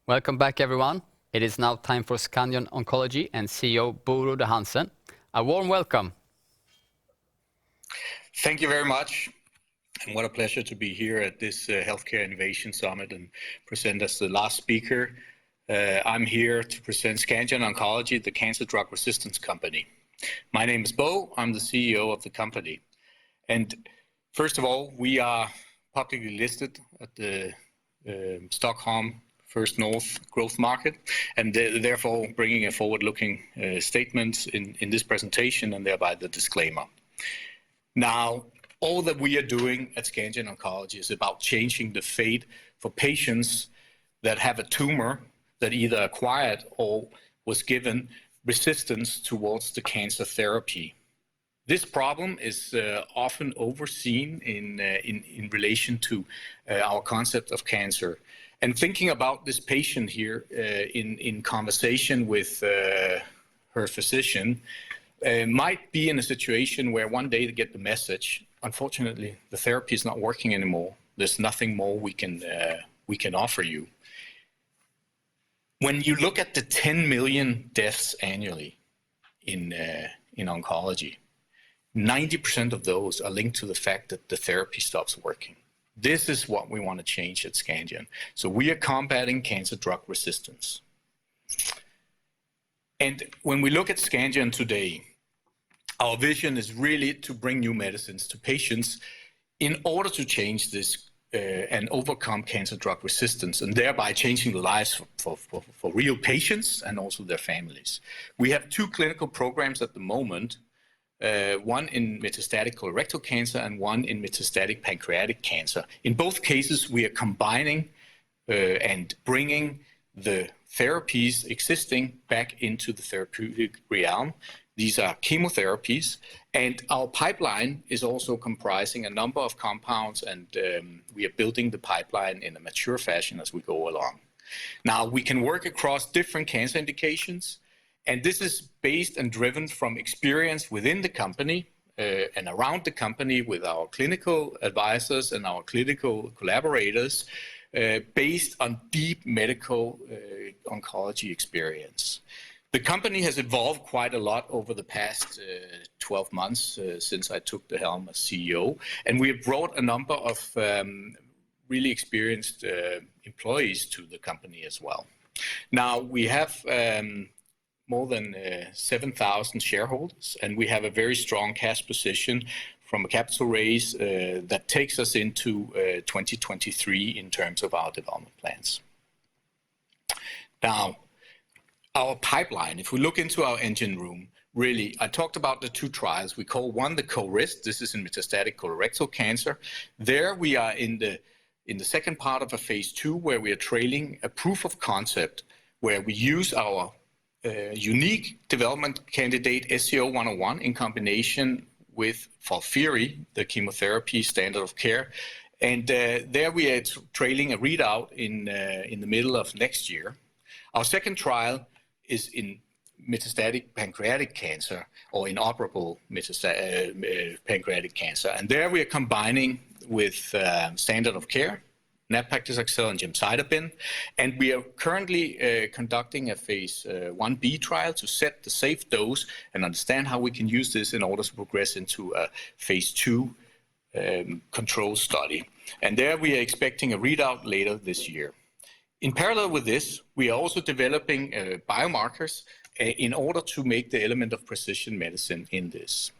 Welcome back, everyone. It is now time for Scandion Oncology and CEO Bo Hansen. A warm welcome. Thank you very much. And what a pleasure to be here at this Healthcare Innovation Summit and present as the last speaker. I'm here to present Scandion Oncology, the cancer drug resistance company. My name is Bo. I'm the CEO of the company. And first of all, we are publicly listed at the Stockholm First North Growth Market, and therefore bringing a forward-looking statement in this presentation, and thereby the disclaimer. Now, all that we are doing at Scandion Oncology is about changing the fate for patients that have a tumor that either acquired or was given resistance towards the cancer therapy. This problem is often overseen in relation to our concept of cancer. And thinking about this patient here in conversation with her physician, might be in a situation where one day they get the message, unfortunately, the therapy is not working anymore. There's nothing more we can offer you. When you look at the 10 million deaths annually in oncology, 90% of those are linked to the fact that the therapy stops working. This is what we want to change at Scandion. So we are combating cancer drug resistance. And when we look at Scandion today, our vision is really to bring new medicines to patients in order to change this and overcome cancer drug resistance, and thereby changing the lives for real patients and also their families. We have 2 clinical programs at the moment, one in metastatic colorectal cancer and one in metastatic pancreatic cancer. In both cases, we are combining and bringing the therapies existing back into the therapeutic realm. These are chemotherapies, and our pipeline is also comprising a number of compounds, and we are building the pipeline in a mature fashion as we go along. Now, we can work across different cancer indications, and this is based and driven from experience within the company and around the company with our clinical advisors and our clinical collaborators, based on deep medical oncology experience. The company has evolved quite a lot over the past 12 months since I took the helm as CEO, and we have brought a number of really experienced employees to the company as well. Now, we have more than 7,000 shareholders, and we have a very strong cash position from a capital raise that takes us into 2023 in terms of our development plans. Now, our pipeline, if we look into our engine room, really, I talked about the 2 trials. We call one the CORIST. This is in metastatic colorectal cancer. There we are in the second part of a phase 2, where we are trailing a proof of concept, where we use our unique development candidate SCO-101 in combination with FOLFIRI, the chemotherapy standard of care. And there we are trailing a readout in the middle of next year. Our second trial is in metastatic pancreatic cancer, or inoperable metastatic pancreatic cancer. And there we are combining with standard of care, nab-paclitaxel and gemcitabine, and we are currently conducting a phase 1b trial to set the safe dose and understand how we can use this in order to progress into a phase 2 control study. And there we are expecting a readout later this year. In parallel with this, we are also developing biomarkers in order to make the element of precision medicine in this.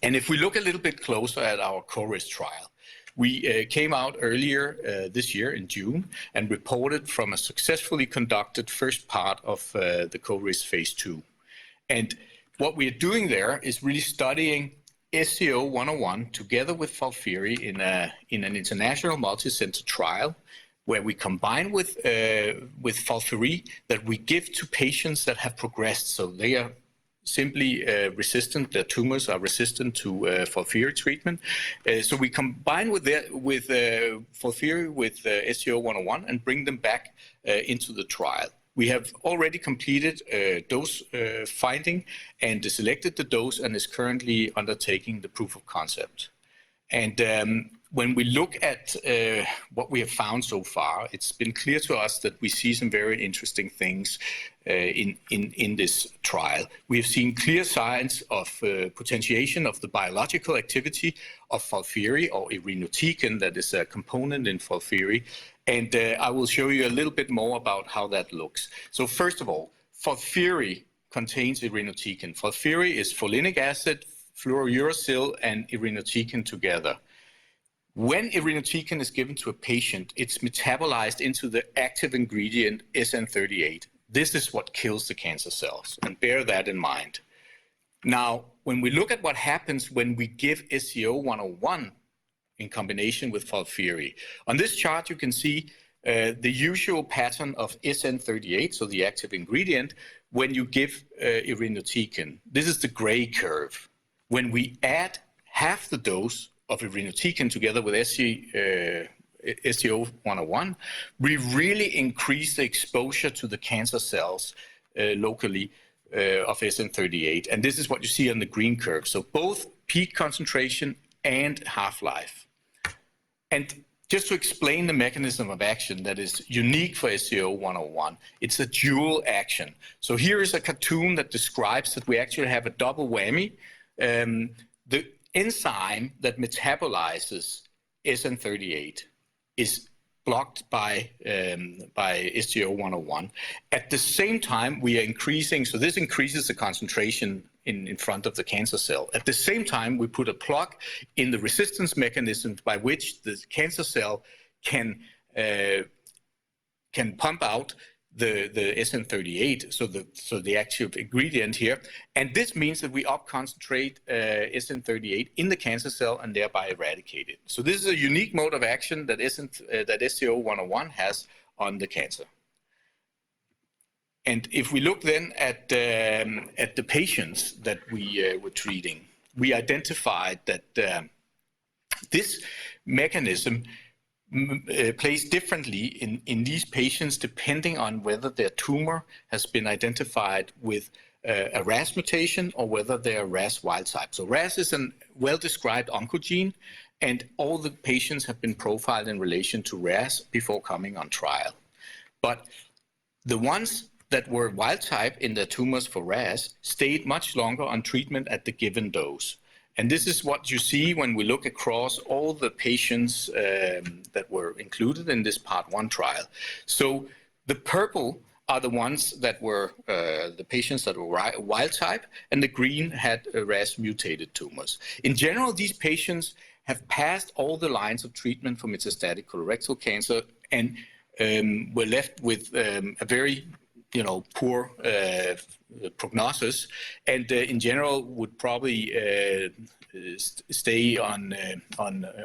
And if we look a little bit closer at our CORIST trial, we came out earlier this year in June and reported from a successfully conducted first part of the CORIST phase 2. And what we are doing there is really studying SCO-101 together with FOLFIRI in an international multi-center trial, where we combine with FOLFIRI that we give to patients that have progressed. So they are simply resistant, their tumors are resistant to FOLFIRI treatment. So we combine with FOLFIRI with SCO-101 and bring them back into the trial. We have already completed dose finding and selected the dose and is currently undertaking the proof of concept. And when we look at what we have found so far, it's been clear to us that we see some very interesting things in this trial. We have seen clear signs of potentiation of the biological activity of FOLFIRI or irinotecan, that is a component in FOLFIRI. And I will show you a little bit more about how that looks. So first of all, FOLFIRI contains irinotecan. FOLFIRI is folinic acid, fluorouracil, and irinotecan together. When irinotecan is given to a patient, it's metabolized into the active ingredient SN38. This is what kills the cancer cells, and bear that in mind. Now, when we look at what happens when we give SCO-101 in combination with FOLFIRI, on this chart you can see the usual pattern of SN38, so the active ingredient, when you give irinotecan. This is the gray curve. When we add half the dose of irinotecan together with SCO-101, we really increase the exposure to the cancer cells locally of SN38. And this is what you see on the green curve. So both peak concentration and half-life. And just to explain the mechanism of action that is unique for SCO-101, it's a dual action. So here is a cartoon that describes that we actually have a double whammy. The enzyme that metabolizes SN38 is blocked by SCO-101. At the same time, we are increasing, so this increases the concentration in front of the cancer cell. At the same time, we put a plug in the resistance mechanism by which the cancer cell can pump out the SN38, so the active ingredient here, and this means that we up-concentrate SN38 in the cancer cell and thereby eradicate it. So this is a unique mode of action that SCO-101 has on the cancer. And if we look then at the patients that we were treating, we identified that this mechanism plays differently in these patients depending on whether their tumor has been identified with a RAS mutation or whether they are RAS wild type. So RAS is a well-described oncogene, and all the patients have been profiled in relation to RAS before coming on trial. But the ones that were wild type in their tumors for RAS stayed much longer on treatment at the given dose. And this is what you see when we look across all the patients that were included in this part 1 trial. So the purple are the ones that were the patients that were wild type, and the green had RAS mutated tumors. In general, these patients have passed all the lines of treatment for metastatic colorectal cancer and were left with a very poor prognosis, and in general would probably stay on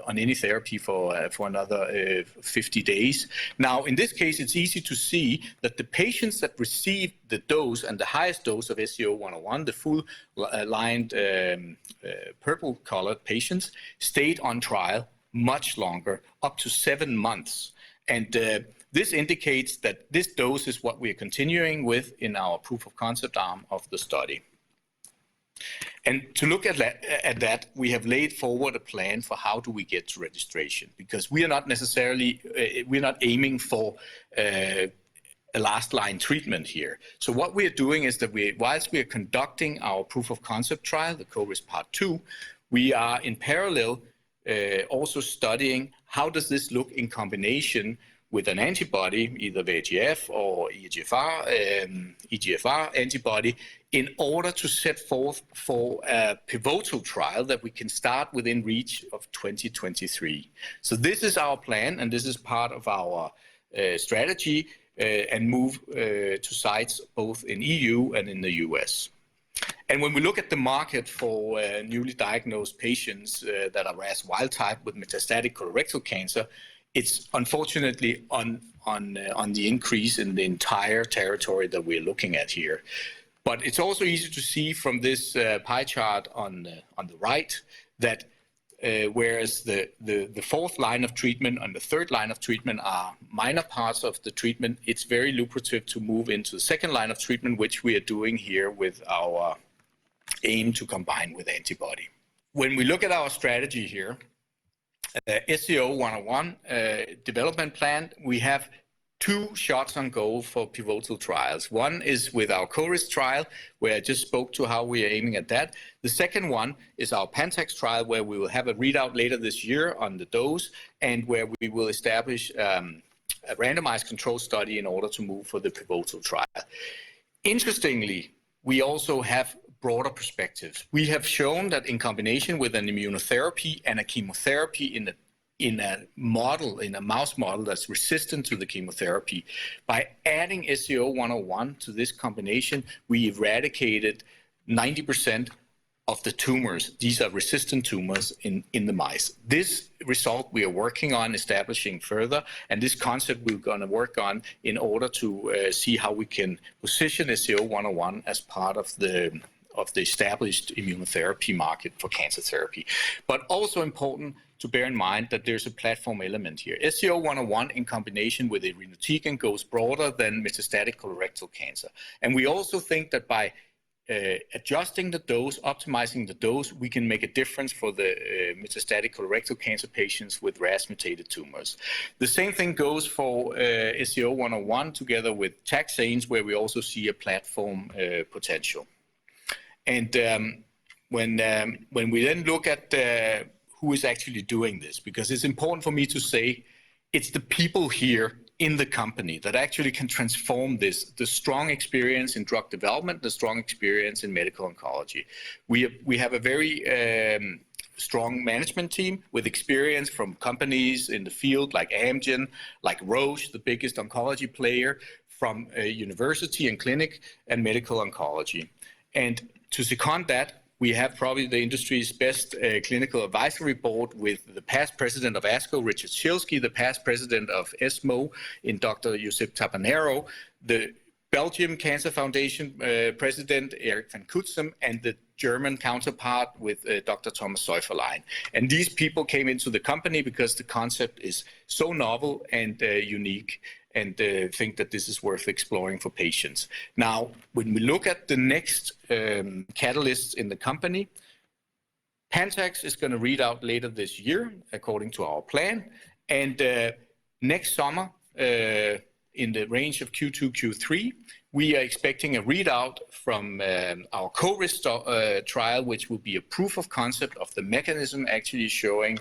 any therapy for another 50 days. Now, in this case, it's easy to see that the patients that received the dose and the highest dose of SCO-101, the full lined purple-colored patients, stayed on trial much longer, up to 7 months. And this indicates that this dose is what we are continuing with in our proof of concept arm of the study. And to look at that, we have laid forward a plan for how do we get to registration, because we are not necessarily, we're not aiming for a last line treatment here. So what we are doing is that whilst we are conducting our proof of concept trial, the CORIST Part 2, we are in parallel also studying how does this look in combination with an antibody, either VEGF or EGFR antibody, in order to set forth for a pivotal trial that we can start within reach of 2023. So this is our plan, and this is part of our strategy, and move to sites both in EU and in the US. And when we look at the market for newly diagnosed patients that are RAS wild type with metastatic colorectal cancer, it's unfortunately on the increase in the entire territory that we're looking at here. But it's also easy to see from this pie chart on the right that whereas the fourth line of treatment and the third line of treatment are minor parts of the treatment, it's very lucrative to move into the second line of treatment, which we are doing here with our aim to combine with antibody. When we look at our strategy here, SCO-101 development plan, we have 2 shots on goal for pivotal trials. One is with our CORIST trial, where I just spoke to how we are aiming at that. The second one is our PANTAX trial, where we will have a readout later this year on the dose, and where we will establish a randomized control study in order to move for the pivotal trial. Interestingly, we also have broader perspectives. We have shown that in combination with an immunotherapy and a chemotherapy in a mouse model that's resistant to the chemotherapy, by adding SCO-101 to this combination, we eradicated 90% of the tumors. These are resistant tumors in the mice. This result we are working on establishing further, and this concept we're going to work on in order to see how we can position SCO-101 as part of the established immunotherapy market for cancer therapy. But also important to bear in mind that there's a platform element here. SCO-101 in combination with irinotecan goes broader than metastatic colorectal cancer. And we also think that by adjusting the dose, optimizing the dose, we can make a difference for the metastatic colorectal cancer patients with RAS-mutated tumors. The same thing goes for SCO-101 together with taxanes, where we also see a platform potential. And when we then look at who is actually doing this, because it's important for me to say it's the people here in the company that actually can transform this, the strong experience in drug development, the strong experience in medical oncology. We have a very strong management team with experience from companies in the field like Amgen, like Roche, the biggest oncology player, from a university and clinic and medical oncology. And to second that, we have probably the industry's best clinical advisory board with the past president of ASCO, Richard Schilsky, the past president of ESMO in Dr. Josep Tabanero, the Belgium Cancer Foundation president, Erik van Kutsem, and the German counterpart with Dr. Thomas Seuferlein. And these people came into the company because the concept is so novel and unique, and think that this is worth exploring for patients. Now, when we look at the next catalysts in the company, PANTAX is going to read out later this year, according to our plan. And next summer, in the range of Q2, Q3, we are expecting a readout from our CORIST trial, which will be a proof of concept of the mechanism actually showing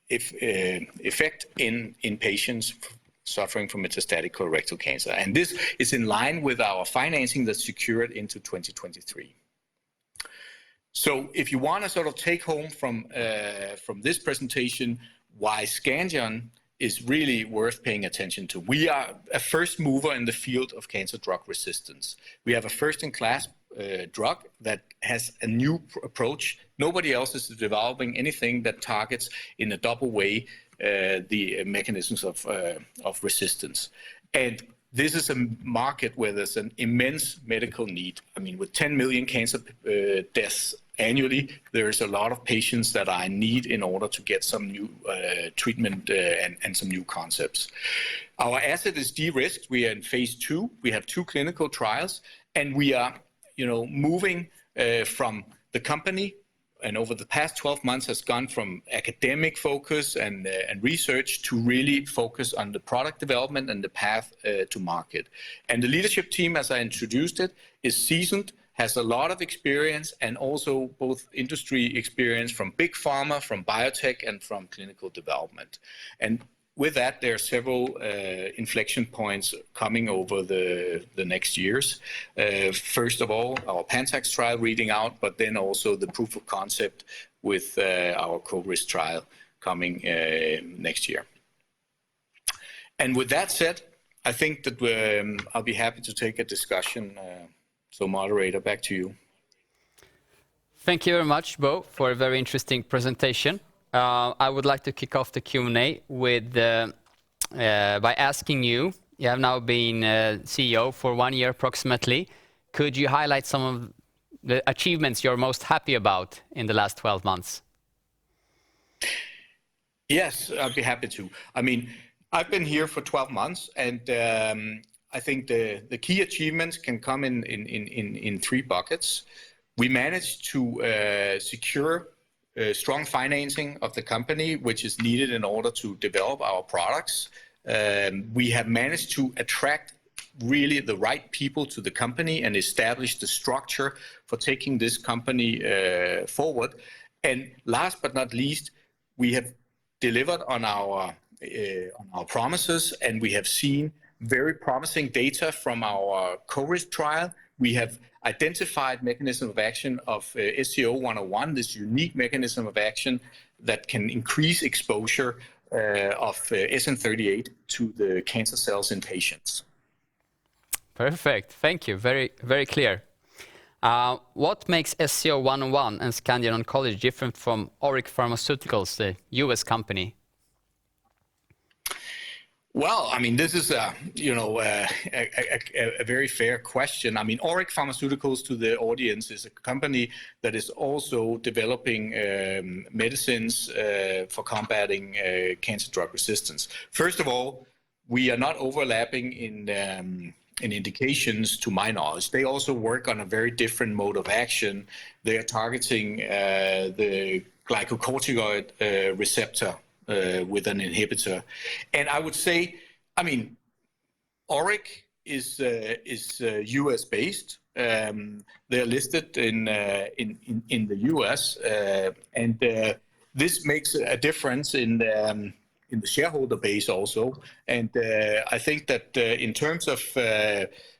effect in patients suffering from metastatic colorectal cancer. And this is in line with our financing that's secured into 2023. So if you want to sort of take home from this presentation why Scandion is really worth paying attention to. We are a first mover in the field of cancer drug resistance. We have a first-in-class drug that has a new approach. Nobody else is developing anything that targets in a double way the mechanisms of resistance. And this is a market where there's an immense medical need. I mean, with 10 million cancer deaths annually, there's a lot of patients that are in need in order to get some new treatment and some new concepts. Our asset is de-risked. We are in phase 2. We have 2 clinical trials, and we are, moving from the company. And over the past 12 months has gone from academic focus and research to really focus on the product development and the path to market. And the leadership team, as I introduced it, is seasoned, has a lot of experience, and also both industry experience from big pharma, from biotech, and from clinical development. And with that, there are several inflection points coming over the next years. First of all, our PANTAX trial reading out, but then also the proof of concept with our CORIST trial coming next year. And with that said, I think that I'll be happy to take a discussion. So moderator, back to you. Thank you very much, Bo, for a very interesting presentation. I would like to kick off the Q&A with by asking you. You have now been CEO for 1 year approximately. Could you highlight some of the achievements you're most happy about in the last 12 months? Yes, I'd be happy to. I mean, I've been here for 12 months, and I think the key achievements can come in 3 buckets. We managed to secure strong financing of the company, which is needed in order to develop our products. We have managed to attract really the right people to the company and establish the structure for taking this company forward. And last but not least, we have delivered on our promises, and we have seen very promising data from our CORIST trial. We have identified mechanism of action of SCO-101, this unique mechanism of action that can increase exposure of SN38 to the cancer cells in patients. Perfect. Thank you. Very, very clear. What makes SCO-101 and Scandion Oncology different from Oric Pharmaceuticals, the US company? Well, I mean, this is a very fair question. I mean, Oric Pharmaceuticals, to the audience, is a company that is also developing medicines for combating cancer drug resistance. First of all, we are not overlapping in indications, to my knowledge. They also work on a very different mode of action. They are targeting the glycocorticoid receptor with an inhibitor. And I would say, I mean, Oric is US based. They're listed in the US, and this makes a difference in the shareholder base also. And I think that in terms of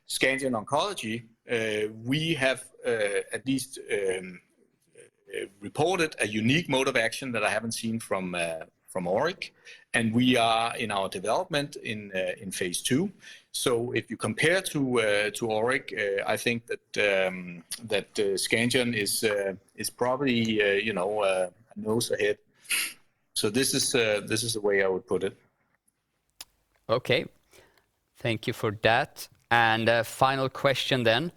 Scandion Oncology, we have at least reported a unique mode of action that I haven't seen from Oric, and we are in our development in phase 2. So if you compare to Oric, I think that Scandion is probably a nose ahead. So this is the way I would put it. Okay, thank you for that. And a final question then.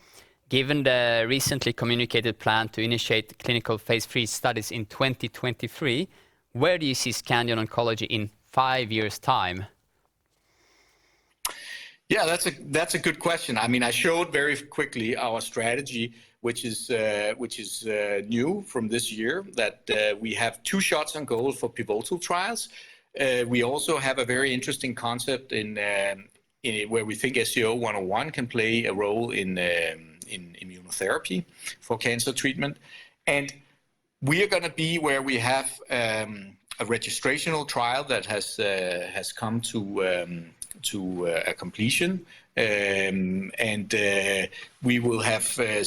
Given the recently communicated plan to initiate clinical phase 3 studies in 2023, where do you see Scandion Oncology in 5 years' time? Yeah, that's a good question. I mean, I showed very quickly our strategy, which is new from this year, that we have 2 shots on goal for pivotal trials. We also have a very interesting concept in where we think SCO-101 can play a role in immunotherapy for cancer treatment. And we are going to be where we have a registrational trial that has come to a completion, and we will have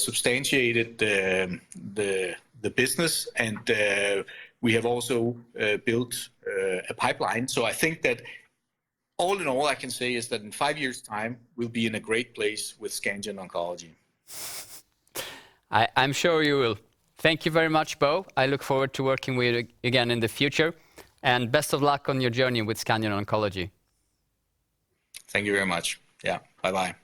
substantiated the business, and we have also built a pipeline. So I think that all in all, I can say is that in 5 years' time, we'll be in a great place with Scandion Oncology. I'm sure you will. Thank you very much, Bo. I look forward to working with you again in the future. And best of luck on your journey with Scandion Oncology. Thank you very much. Yeah, bye-bye.